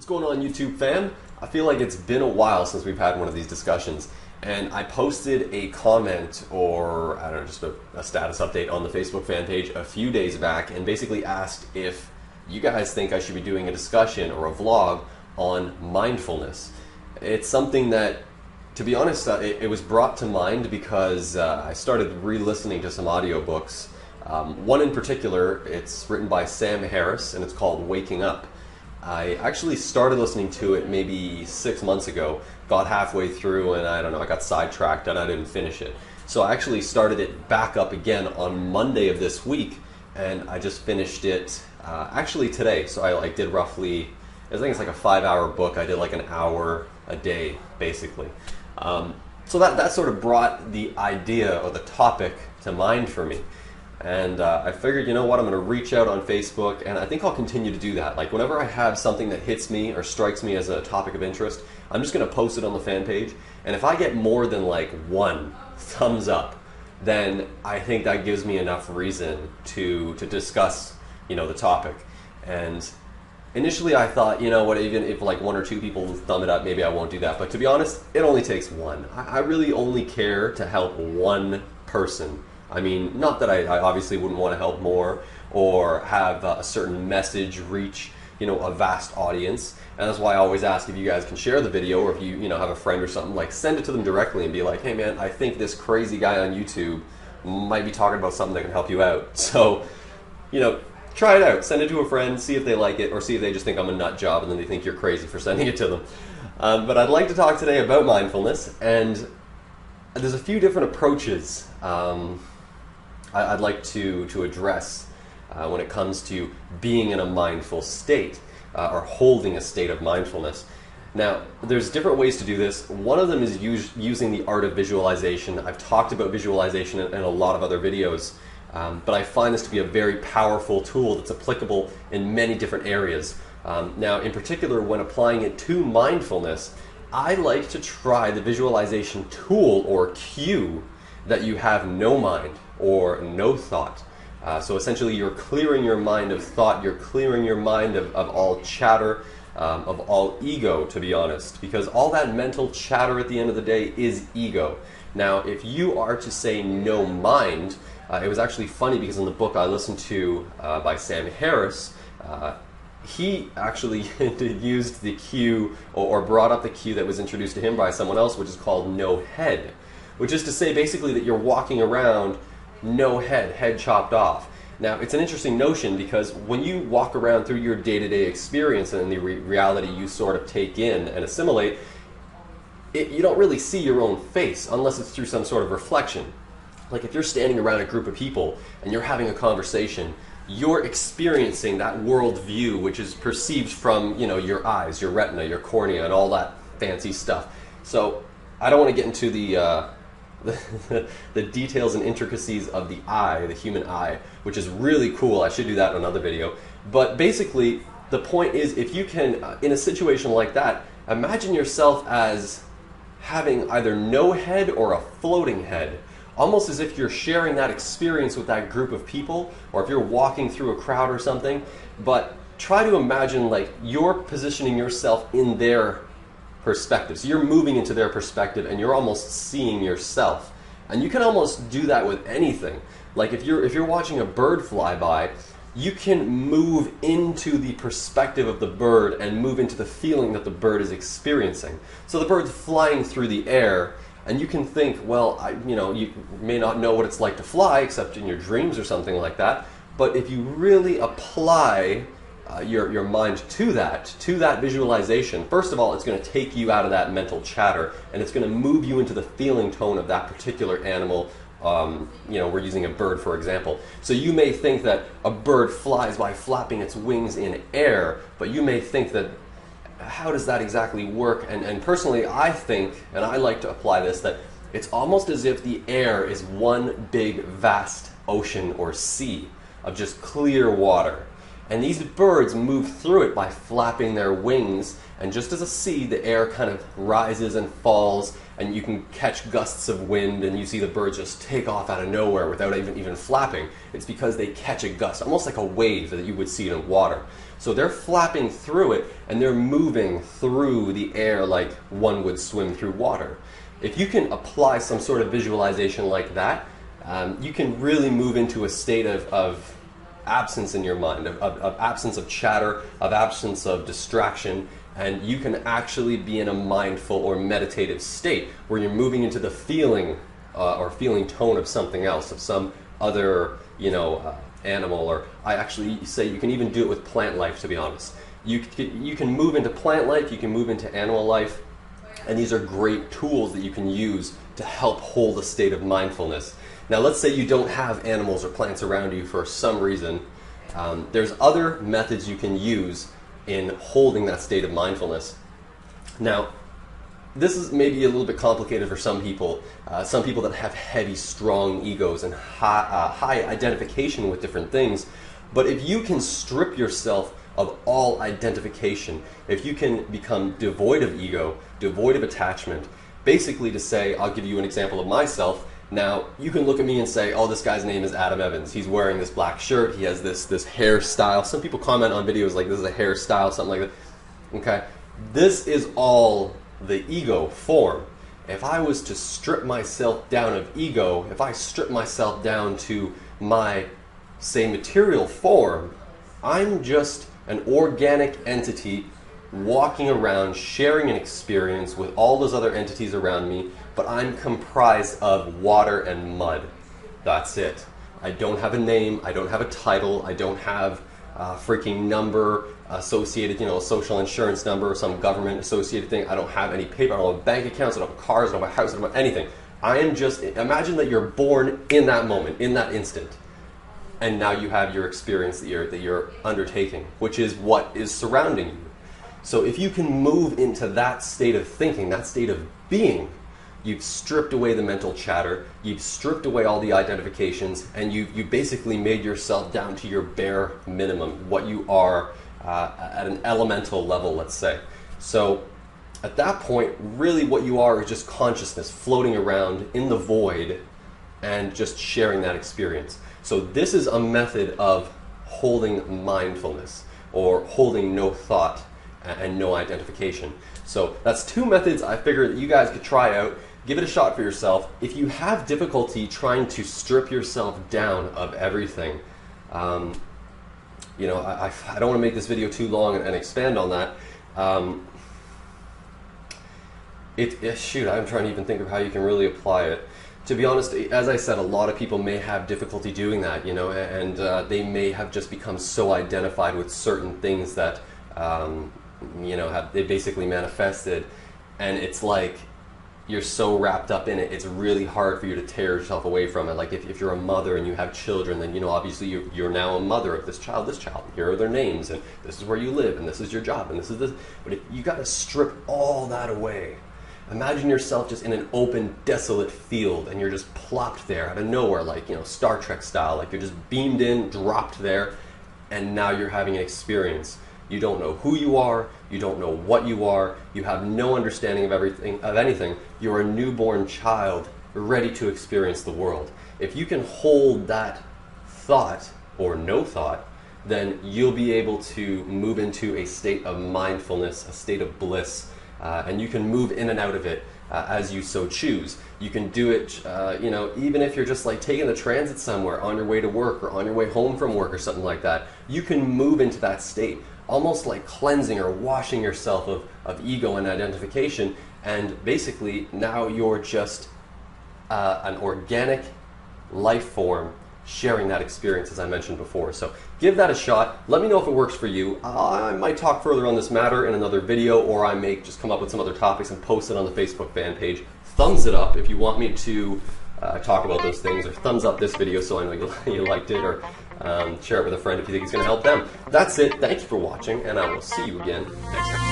What's going on, YouTube fam? I feel like it's been a while since we've had one of these discussions, and I posted a comment, or I don't know, just a status update on the Facebook fan page a few days back, and basically asked if you guys think I should be doing a discussion or a vlog on mindfulness. It's something that, to be honest, it was brought to mind because I started re-listening to some audiobooks. One in particular, it's written by Sam Harris, and it's called Waking Up. I actually started listening to it maybe 6 months ago, got halfway through, and I don't know, I got sidetracked and I didn't finish it. So I actually started it back up again on Monday of this week, and I just finished it actually today. So I did roughly, I think it's like a 5-hour book. I did like an hour a day, basically. So that sort of brought the idea or the topic to mind for me. And I figured, you know what, I'm going to reach out on Facebook, and I think I'll continue to do that. Like, whenever I have something that hits me or strikes me as a topic of interest, I'm just going to post it on the fan page. And if I get more than like 1 thumbs up, then I think that gives me enough reason to discuss, you know, the topic. And initially I thought, you know what, even if like 1 or 2 people thumb it up, maybe I won't do that. But to be honest, it only takes 1. I really only care to help 1 person. I mean, not that I obviously wouldn't want to help more or have a certain message reach, you know, a vast audience. And that's why I always ask if you guys can share the video, or if you know, have a friend or something, like send it to them directly and be like, hey man, I think this crazy guy on YouTube might be talking about something that can help you out. So, you know, try it out. Send it to a friend, see if they like it, or see if they just think I'm a nut job and then they think you're crazy for sending it to them. But I'd like to talk today about mindfulness, and there's a few different approaches I'd like to address when it comes to being in a mindful state or holding a state of mindfulness. Now, there's different ways to do this. One of them is using the art of visualization. I've talked about visualization in a lot of other videos, but I find this to be a very powerful tool that's applicable in many different areas. Now, in particular, when applying it to mindfulness, I like to try the visualization tool or cue that you have no mind or no thought. So essentially you're clearing your mind of thought, you're clearing your mind of all chatter, of all ego, to be honest, because all that mental chatter at the end of the day is ego. Now, if you are to say no mind, it was actually funny because in the book I listened to by Sam Harris, he actually used the cue or brought up the cue that was introduced to him by someone else, which is called no head, which is to say basically that you're walking around no head, head chopped off. Now, it's an interesting notion because when you walk around through your day-to-day experience and the reality you sort of take in and assimilate, you don't really see your own face unless it's through some sort of reflection. Like if you're standing around a group of people and you're having a conversation, you're experiencing that world view which is perceived from, you know, your eyes, your retina, your cornea, and all that fancy stuff. So I don't want to get into the details and intricacies of the eye, the human eye, which is really cool. I should do that in another video. But basically, the point is, if you can, in a situation like that, imagine yourself as having either no head or a floating head, almost as if you're sharing that experience with that group of people, or if you're walking through a crowd or something. But try to imagine like you're positioning yourself in their perspective. So you're moving into their perspective and you're almost seeing yourself. And you can almost do that with anything. Like if you're watching a bird fly by, you can move into the perspective of the bird and move into the feeling that the bird is experiencing. So the bird's flying through the air, and you can think, well, you may not know what it's like to fly except in your dreams or something like that. But if you really apply your mind to that visualization, first of all, it's going to take you out of that mental chatter, and it's going to move you into the feeling tone of that particular animal. We're using a bird, for example. So you may think that a bird flies by flapping its wings in air, but you may think that, how does that exactly work? And personally, I think, and I like to apply this, that it's almost as if the air is one big, vast ocean or sea of just clear water. And these birds move through it by flapping their wings, and just as a sea, the air kind of rises and falls, and you can catch gusts of wind, and you see the birds just take off out of nowhere without even flapping. It's because they catch a gust, almost like a wave that you would see in water. So they're flapping through it, and they're moving through the air like one would swim through water. If you can apply some sort of visualization like that, you can really move into a state of absence in your mind, of absence of chatter, of absence of distraction, and you can actually be in a mindful or meditative state where you're moving into the feeling or feeling tone of something else, of some other, animal. Or I actually say you can even do it with plant life, to be honest. You can move into plant life, you can move into animal life, and these are great tools that you can use to help hold a state of mindfulness. Now, let's say you don't have animals or plants around you for some reason. There's other methods you can use in holding that state of mindfulness. Now, this is maybe a little bit complicated for some people that have heavy, strong egos and high identification with different things. But if you can strip yourself of all identification, if you can become devoid of ego, devoid of attachment, basically to say, I'll give you an example of myself. Now, you can look at me and say, oh, this guy's name is Adam Evans. He's wearing this black shirt. He has this hairstyle. Some people comment on videos like, this is a hairstyle, something like that. Okay? This is all the ego form. If I was to strip myself down of ego, if I strip myself down to my, say, material form, I'm just an organic entity walking around, sharing an experience with all those other entities around me, but I'm comprised of water and mud. That's it. I don't have a name, I don't have a title, I don't have a freaking number associated, a social insurance number or some government associated thing. I don't have any paper, I don't have bank accounts, I don't have cars, I don't have a house, I don't have anything. I am just, imagine that you're born in that moment, in that instant. And now you have your experience that you're undertaking, which is what is surrounding you. So if you can move into that state of thinking, that state of being, you've stripped away the mental chatter, you've stripped away all the identifications, and you basically made yourself down to your bare minimum, what you are at an elemental level, let's say. So at that point, really what you are is just consciousness floating around in the void and just sharing that experience. So this is a method of holding mindfulness, or holding no thought and no identification. So that's two methods I figured that you guys could try out. Give it a shot for yourself. If you have difficulty trying to strip yourself down of everything, I don't want to make this video too long and expand on that. Shoot, I'm trying to even think of how you can really apply it. To be honest, as I said, a lot of people may have difficulty doing that, and they may have just become so identified with certain things that, they basically manifested, and it's like you're so wrapped up in it, it's really hard for you to tear yourself away from it. Like if you're a mother and you have children, then obviously you're now a mother of this child, here are their names, and this is where you live, and this is your job, and this is this. But if you got to strip all that away. Imagine yourself just in an open, desolate field, and you're just plopped there out of nowhere, like Star Trek style, like you're just beamed in, dropped there, and now you're having an experience. You don't know who you are, you don't know what you are, you have no understanding of anything. You're a newborn child ready to experience the world. If you can hold that thought, or no thought, then you'll be able to move into a state of mindfulness, a state of bliss, and you can move in and out of it as you so choose. You can do it, even if you're just like taking the transit somewhere on your way to work or on your way home from work or something like that. You can move into that state, almost like cleansing or washing yourself of ego and identification, and basically now you're just an organic life form sharing that experience, as I mentioned before. So give that a shot. Let me know if it works for you. I might talk further on this matter in another video, or I may just come up with some other topics and post it on the Facebook fan page. Thumbs it up if you want me to talk about those things, or thumbs up this video so I know you liked it, or share it with a friend if you think it's going to help them. That's it. Thank you for watching, and I will see you again next time.